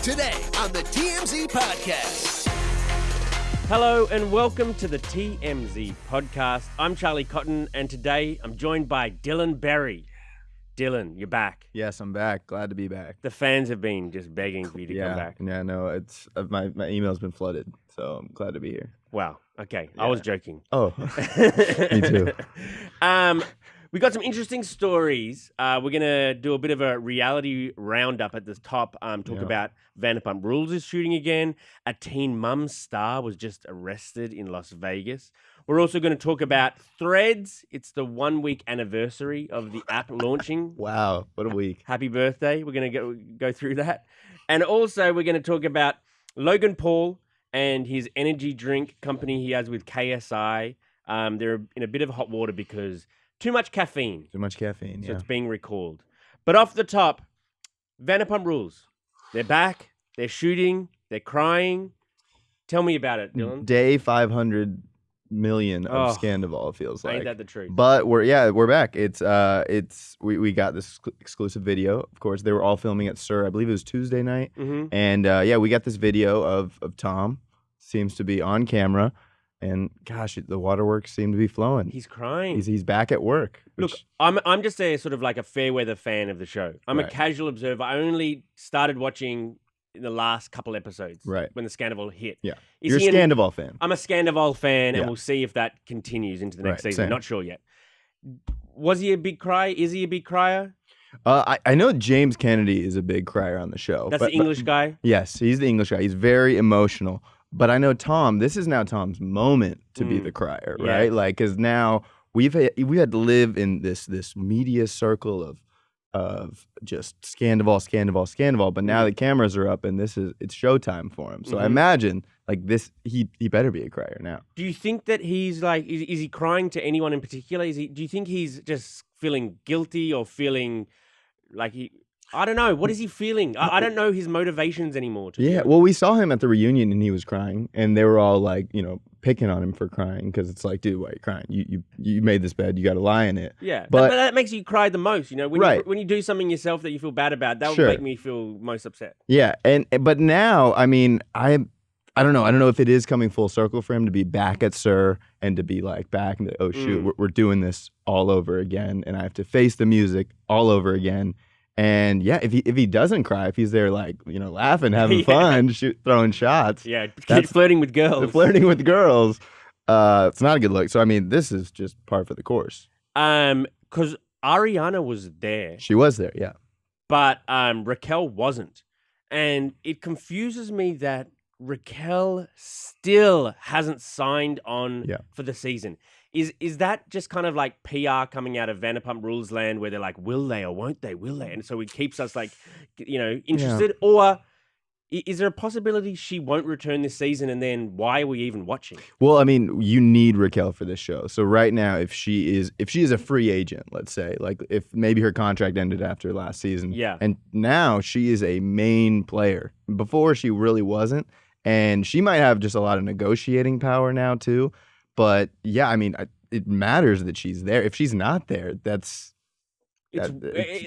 Today on the TMZ Podcast. Hello and welcome to the TMZ Podcast. I'm Charlie Cotton and today I'm joined by Dylan Berry. Dylan, you're back. Yes, I'm back. Glad to be back. The fans have been just begging for you to come back. Yeah, no, it's my email's been flooded, so I'm glad to be here. Wow. Okay. Yeah. I was joking. Oh, me too. We got some interesting stories. We're going to do a bit of a reality roundup at the top. Talk about Vanderpump Rules is shooting again. A Teen Mum star was just arrested in Las Vegas. We're also going to talk about Threads. It's the 1 week anniversary of the app launching. Wow, what a week. Happy birthday. We're going to go through that. And also we're going to talk about Logan Paul and his energy drink company he has with KSI. They're in a bit of hot water because too much caffeine. Too much caffeine, So it's being recalled. But off the top, Vanderpump Rules. They're back. They're shooting. They're crying. Tell me about it, Dylan. Day 500 million of Sandoval, it feels like. Ain't that the truth? But we're back. We got this exclusive video. Of course, they were all filming at SUR. I believe it was Tuesday night. Mm-hmm. And we got this video of Tom. Seems to be on camera. And gosh, the waterworks seem to be flowing. He's crying. He's back at work. Look, I'm just a sort of like a fair weather fan of the show. I'm a casual observer. I only started watching in the last couple episodes. Right. When the Sandoval hit. Yeah. You're a Sandoval fan. I'm a Sandoval fan, and we'll see if that continues into the next season. Same. Not sure yet. Was he a big crier? Is he a big crier? I know James Kennedy is a big crier on the show. That's the English guy? Yes, he's the English guy. He's very emotional. But I know Tom, this is now Tom's moment to be the crier, right? Yeah. Like, because now we had to live in this media circle of just Sandoval. But now the cameras are up and it's showtime for him. So I imagine like this, he better be a crier now. Do you think that he's like, is he crying to anyone in particular? Do you think he's just feeling guilty or feeling like I don't know. What is he feeling? I don't know his motivations anymore. Well, we saw him at the reunion and he was crying, and they were all like, picking on him for crying because it's like, dude, why are you crying? You made this bed. You got to lie in it. Yeah, but that makes you cry the most. When you do something yourself that you feel bad about, that would make me feel most upset. Yeah, but now, I mean, I don't know. I don't know if it is coming full circle for him to be back at SUR and to be like back and oh shoot, we're doing this all over again, and I have to face the music all over again. And yeah, if he doesn't cry, if he's there like laughing, having fun, throwing shots, flirting with girls, it's not a good look. So I mean, this is just par for the course. Because Ariana was there, she was there, yeah, but Raquel wasn't, and it confuses me that Raquel still hasn't signed on for the season. Is that just kind of like PR coming out of Vanderpump Rules land where they're like, will they or won't they? Will they? And so it keeps us like, interested. Yeah. Or is there a possibility she won't return this season? And then why are we even watching? Well, I mean, you need Raquel for this show. So right now, if she is a free agent, let's say, like if maybe her contract ended after last season. Yeah. And now she is a main player. Before she really wasn't. And she might have just a lot of negotiating power now too. But yeah, I mean, it matters that she's there. If she's not there, it's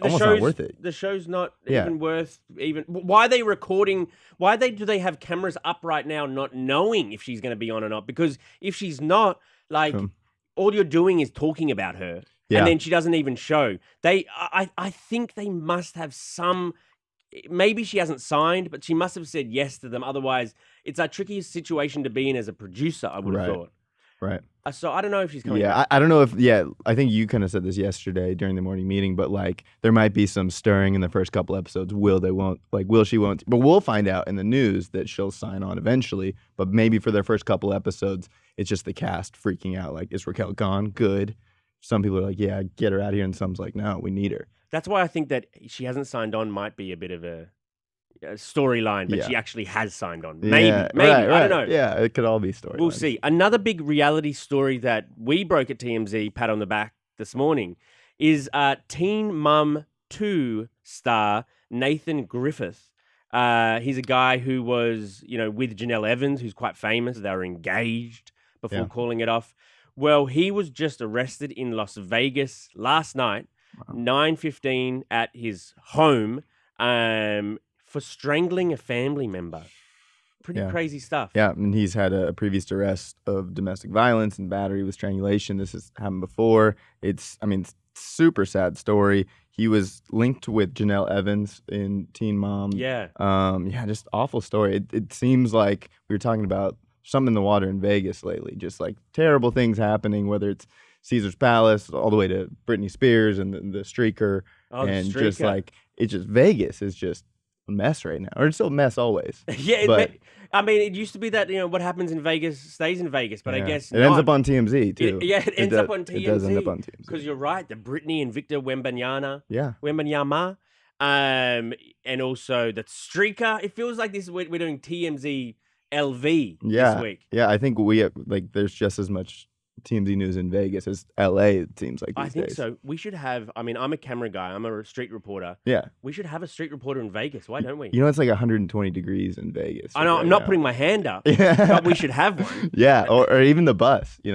almost not worth it. The show's not even worth even. Why are they recording? Do they have cameras up right now, not knowing if she's going to be on or not? Because if she's not, like, all you're doing is talking about her, and then she doesn't even show. I think they must have some. Maybe she hasn't signed, but she must have said yes to them. Otherwise, it's a tricky situation to be in as a producer, I would have thought. Right. So I don't know if she's coming back. I don't know if, I think you kind of said this yesterday during the morning meeting, but like there might be some stirring in the first couple episodes. Will they won't, like will she won't, but we'll find out in the news that she'll sign on eventually. But maybe for their first couple episodes, it's just the cast freaking out. Like, is Raquel gone? Good. Some people are like, yeah, get her out of here. And some's like, no, we need her. That's why I think that she hasn't signed on might be a bit of a storyline, but she actually has signed on. Maybe. I don't know. Yeah, it could all be storylines. We'll see. Another big reality story that we broke at TMZ, pat on the back this morning, is Teen Mum 2 star Nathan Griffith. He's a guy who was, with Janelle Evans, who's quite famous. They were engaged before calling it off. Well, he was just arrested in Las Vegas last night, 9:15 at his home, for strangling a family member. Pretty crazy stuff. Yeah, and he's had a previous arrest of domestic violence and battery with strangulation. This has happened before. It's super sad story. He was linked with Janelle Evans in Teen Mom. Yeah. Just awful story. It seems like we were talking about something in the water in Vegas lately. Just like terrible things happening, whether it's Caesar's Palace all the way to Britney Spears and the streaker. Oh, and the streaker. Just like, it's just Vegas is just a mess right now. Or it's still a mess always. Yeah, but it used to be that, what happens in Vegas stays in Vegas, but I guess it ends up on TMZ too. It ends up on TMZ. It does end up on TMZ. Because you're right, the Britney and Victor Wembanyama. Yeah. Wembanyama. And also the streaker. It feels like we're doing TMZ LV this week. Yeah, I think there's just as much TMZ news in Vegas as LA, it seems like these days. I think so. We should have, I'm a camera guy. I'm a street reporter. Yeah. We should have a street reporter in Vegas. Why don't we? It's like 120 degrees in Vegas. I know, I'm not putting my hand up, but we should have one. Yeah, or even the bus. The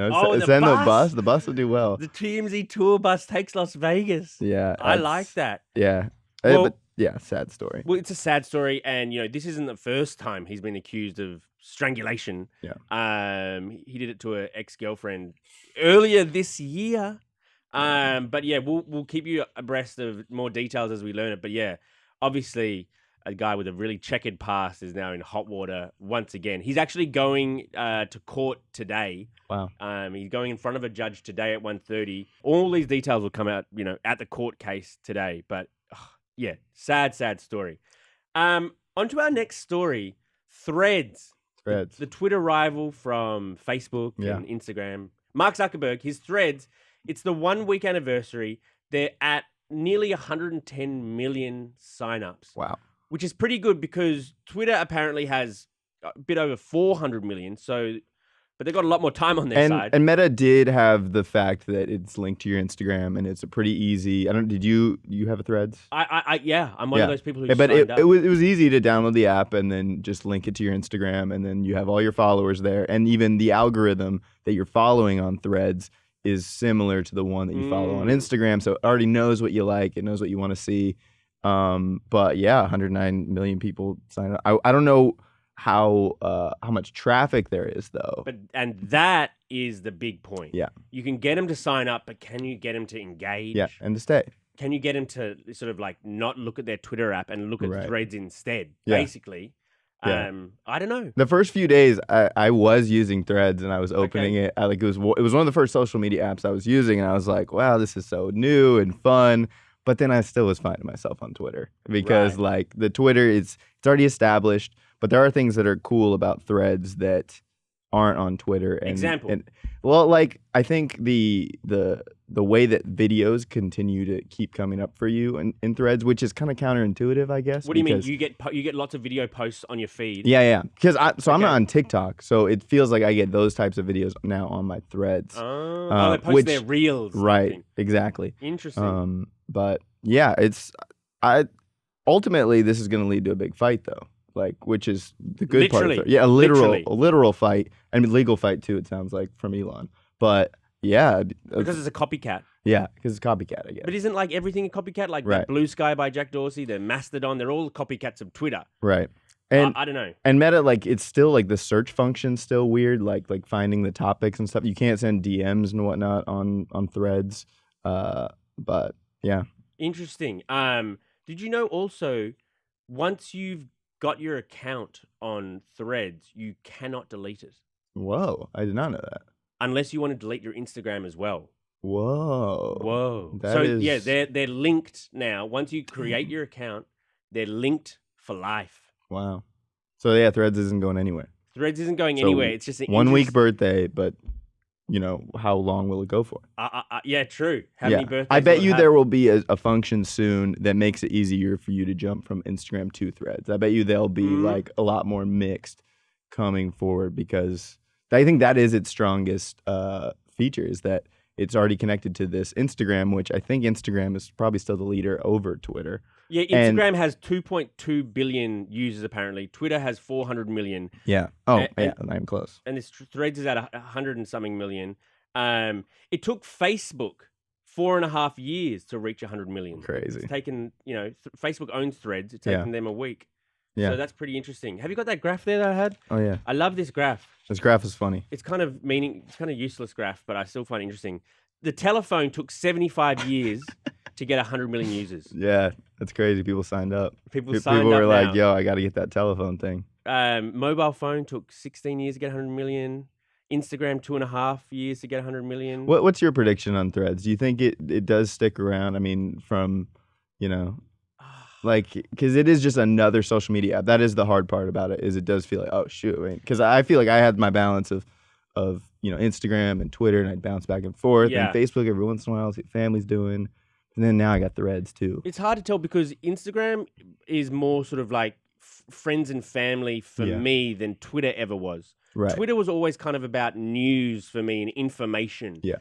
bus. The bus will do well. The TMZ tour bus takes Las Vegas. Yeah. I like that. Yeah. Well, but yeah, sad story. Well, it's a sad story, and this isn't the first time he's been accused of strangulation. Yeah. He did it to an ex-girlfriend earlier this year. But yeah, we'll keep you abreast of more details as we learn it. But yeah, obviously a guy with a really checkered past is now in hot water once again. He's actually going to court today. Wow. He's going in front of a judge today at 1:30. All these details will come out, at the court case today. But yeah, sad story. On to our next story, Threads. The Twitter rival from Facebook and Instagram. Mark Zuckerberg, his Threads, it's the 1 week anniversary. They're at nearly 110 million signups. Wow. Which is pretty good because Twitter apparently has a bit over 400 million. But they've got a lot more time on their side. And Meta did have the fact that it's linked to your Instagram and it's a pretty easy. Did you have a Threads? I'm one of those people who but signed up. It was easy to download the app and then just link it to your Instagram, and then you have all your followers there, and even the algorithm that you're following on Threads is similar to the one that you follow on Instagram, so it already knows what you like, it knows what you want to see. But yeah, 109 million people signed up. I don't know how much traffic there is though. And that is the big point. Yeah. You can get them to sign up, but can you get them to engage? Yeah, and to stay. Can you get them to sort of like not look at their Twitter app and look at Threads instead? Yeah. Basically. Yeah. I don't know. The first few days I was using Threads and I was opening it. It was one of the first social media apps I was using, and I was like, wow, this is so new and fun. But then I still was finding myself on Twitter because like the Twitter it's already established. But there are things that are cool about Threads that aren't on Twitter. Example. I think the way that videos continue to keep coming up for you in Threads, which is kind of counterintuitive, I guess. What do you mean? You get lots of video posts on your feed? Yeah. Because I'm not on TikTok, so it feels like I get those types of videos now on my Threads. They post their reels. Right. Exactly. Interesting. But yeah, ultimately this is going to lead to a big fight though. Which is the good part of it. Yeah, a literal fight. And a legal fight too, it sounds like, from Elon. But yeah. Because it's a copycat. Yeah, because it's a copycat, I guess. But isn't like everything a copycat? Like the Blue Sky by Jack Dorsey, the Mastodon, they're all copycats of Twitter. Right. And I don't know. And Meta, it's still the search function's still weird, like finding the topics and stuff. You can't send DMs and whatnot on Threads. But yeah. Interesting. Did you know also, once you've got your account on Threads, you cannot delete it. Whoa, I did not know that. Unless you want to delete your Instagram as well. Whoa. Yeah, they're linked now. Once you create your account, they're linked for life. Wow. So yeah, Threads isn't going anywhere. Threads isn't going anywhere. It's just an 1 week birthday, but how long will it go for? Yeah, true. How many birthdays? I bet you there will be a function soon that makes it easier for you to jump from Instagram to Threads. I bet you there'll be a lot more mixed coming forward, because I think that is its strongest feature, is that it's already connected to this Instagram, which I think Instagram is probably still the leader over Twitter. Yeah, Instagram has 2.2 billion users apparently. Twitter has 400 million. Yeah. I'm close. And this Threads is at 100 and something million. It took Facebook 4.5 years to reach 100 million. Crazy. It's taken, Facebook owns Threads. It's taken them a week. Yeah. So that's pretty interesting. Have you got that graph there that I had? Oh yeah. I love this graph. This graph is funny. It's kind of useless graph, but I still find it interesting. The telephone took 75 years to get 100 million users. Yeah, that's crazy. People signed up. People People signed were up like, now. "Yo, I got to get that telephone thing." Mobile phone took 16 years to get 100 million. Instagram 2.5 years to get 100 million. What's your prediction on Threads? Do you think it does stick around? I mean, from, you know, like, because it is just another social media app. That is the hard part about it, is it does feel like, oh shoot, because I feel like I had my balance of Instagram and Twitter, and I'd bounce back and forth, and Facebook every once in a while, see what family's doing, and then now I got Threads too. It's hard to tell because Instagram is more sort of like friends and family for me than Twitter ever was. Right. Twitter was always kind of about news for me and information. Yeah.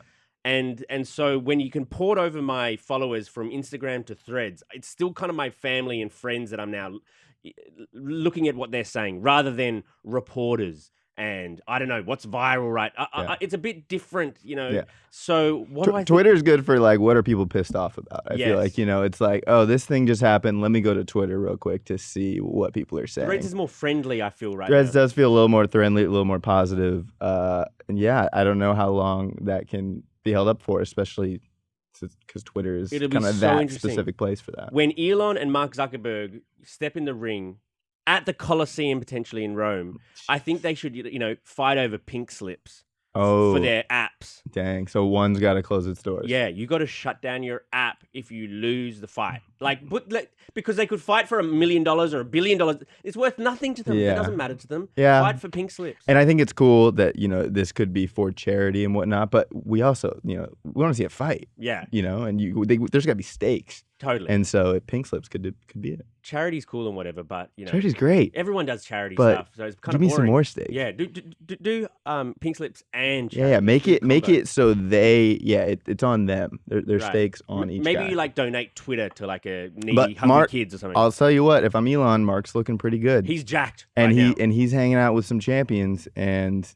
And so when you can port over my followers from Instagram to Threads, it's still kind of my family and friends that I'm now looking at what they're saying rather than reporters. And I don't know what's viral, right? It's a bit different, you know. Yeah. So what do I think? Twitter's good for like, what are people pissed off about? I feel like, it's like, oh, this thing just happened. Let me go to Twitter real quick to see what people are saying. Threads is more friendly, I feel, right Threads now. does feel a little more friendly, a little more positive. And yeah, I don't know how long that can be held up for, especially because Twitter is kind of that specific place for that. When Elon and Mark Zuckerberg step in the ring at the Colosseum, potentially in Rome, I think they should, fight over pink slips for their apps. Dang. So one's got to close its doors. Yeah, you got to shut down your app if you lose the fight. Because they could fight for $1 million or $1 billion. It's worth nothing to them. Yeah. It doesn't matter to them. Yeah. Fight for pink slips. And I think it's cool that, this could be for charity and whatnot, but we also, we want to see a fight. Yeah. And there's got to be stakes. Totally. And so pink slips could be it. Charity's cool and whatever, but charity's great. Everyone does charity but stuff, so it's kind of boring. Give me boring. some more stakes. Yeah, do pink slips and charity. Yeah, make it so it's on them. Their stakes on each. Maybe guy. you donate Twitter to a needy hungry kids or something. I'll tell you what, if I'm Elon, Mark's looking pretty good. He's jacked, and now. He's hanging out with some champions, and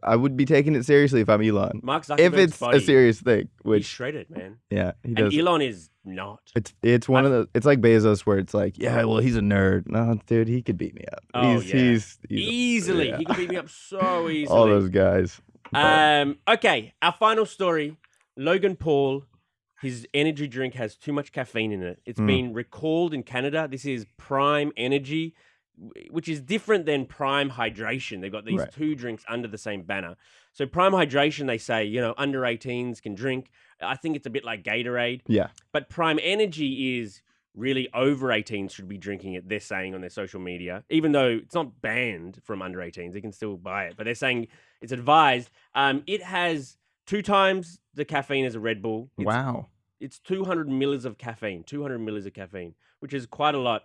I would be taking it seriously if I'm Elon. Mark Zuckerberg's if it's a serious thing, which he's shredded, man. Yeah, he does. And Elon is not. It's one of the. It's like Bezos, where it's like, well, he's a nerd. No, dude, he could beat me up. He's easily. He could beat me up so easily. All those guys. Okay, our final story. Logan Paul, his energy drink has too much caffeine in it. It's been recalled in Canada. This is Prime Energy, which is different than Prime Hydration. They've got these two drinks under the same banner. So Prime Hydration, they say, under 18s can drink. I think it's a bit like Gatorade. Yeah. But Prime Energy is really over 18s should be drinking it, they're saying on their social media. Even though it's not banned from under 18s, they can still buy it. But they're saying it's advised. It has 2 times the caffeine as a Red Bull. Wow. It's 200 milliliters of caffeine, which is quite a lot.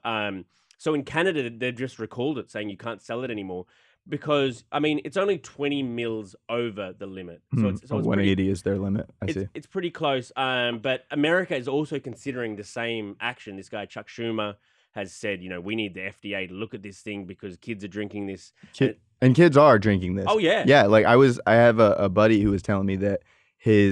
So in Canada, they've just recalled it, saying you can't sell it anymore. Because, it's only 20 mils over the limit. So it's 180 is their limit. I see. It's pretty close. But America is also considering the same action. This guy, Chuck Schumer, has said, we need the FDA to look at this thing because kids are drinking this. And kids are drinking this. Oh, yeah. Yeah, I have a buddy who was telling me that he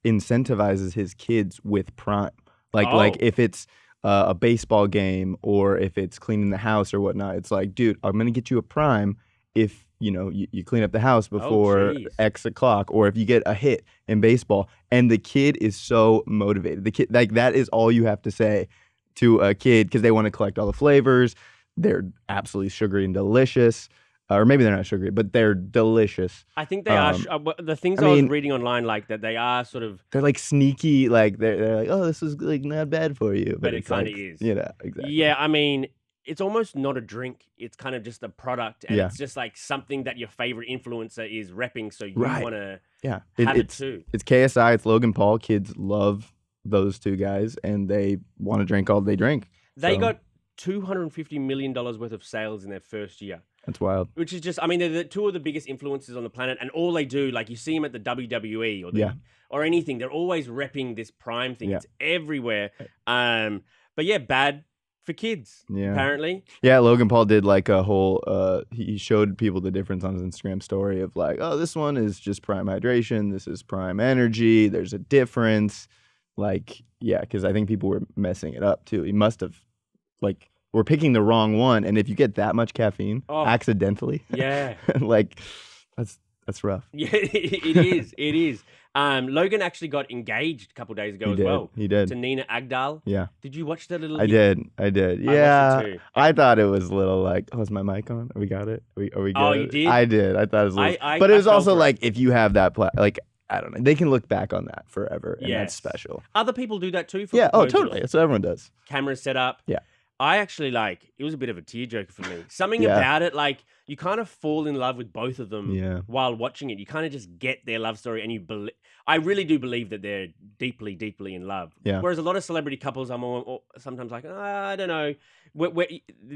incentivizes his kids with Prime. Like if it's a baseball game or if it's cleaning the house or whatnot, it's like, dude, I'm going to get you a Prime if, you clean up the house before X o'clock, or if you get a hit in baseball. And the kid is so motivated. The kid, that is all you have to say to a kid because they want to collect all the flavors. They're absolutely sugary and delicious. Or maybe they're not sugary, but they're delicious. I think they are. The things I was reading online, that they are sort of... They're sneaky, they're like, oh, this is not bad for you. But it kind of is. Exactly. Yeah, it's almost not a drink. It's kind of just a product. And it's just something that your favorite influencer is repping. So you want to have it too. It's KSI, it's Logan Paul. Kids love those two guys and they want to drink all they drink. They got $250 million worth of sales in their first year. That's wild. Which is just, they're the 2 of the biggest influencers on the planet, and all they do, you see them at the WWE or anything, they're always repping this Prime thing. It's everywhere. But yeah, bad for kids, apparently. Yeah, Logan Paul did a whole, he showed people the difference on his Instagram story of this one is just Prime Hydration, this is Prime Energy, there's a difference. Because I think people were messing it up too. He must have, we're picking the wrong one. And if you get that much caffeine accidentally, yeah, like that's rough. Yeah, it is. It is. Logan actually got engaged a couple of days ago as well. He did. To Nina Agdal. Yeah. Did you watch that little? I did. Yeah. watched it too. I thought it was a little like, oh, is my mic on? We got it? Are we good? Oh, you did? I did. I thought it was a little... I but it was fell also for like, if you have that, like, I don't know. They can look back on that forever, and that's Yes. special. Other people do that too. For Yeah. Oh, proposals. totally. That's what everyone does. Cameras set up. Yeah. I actually it was a bit of a tearjerker for me. Something Yeah. about it, like you kind of fall in love with both of them while watching it. You kind of just get their love story, and I really do believe that they're deeply, deeply in love. Yeah. Whereas a lot of celebrity couples, I'm sometimes like, I don't know.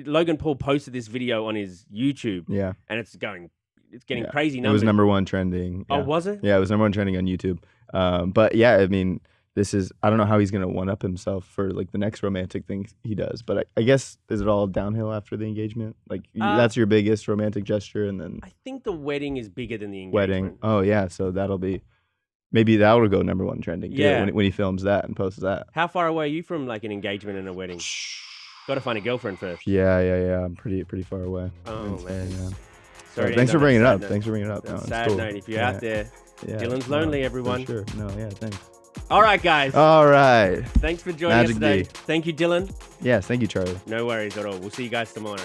Logan Paul posted this video on his YouTube. Yeah. And it's getting crazy numbers. It was number one trending. Oh, Yeah. was it? Yeah, it was number one trending on YouTube. But yeah, I mean, I don't know how he's going to one-up himself for like the next romantic thing he does. But I guess, is it all downhill after the engagement? Like that's your biggest romantic gesture, and then I think the wedding is bigger than the engagement. wedding. Oh yeah, so maybe that'll go number one trending. too, Yeah. when he films that and posts that. How far away are you from like an engagement and a wedding? Got to find a girlfriend first. Yeah. I'm pretty far away. Oh man. Yeah. Sorry. Thanks for bringing it up. Note. Thanks for bringing it up. No, it's Sad cool. note. If you're out there, Yeah, Dylan's no, lonely, for everyone. Sure. No, yeah, thanks. All right, guys. All right. Thanks for joining Magic us today. D. Thank you, Dylan. Yes, thank you, Charlie. No worries at all. We'll see you guys tomorrow.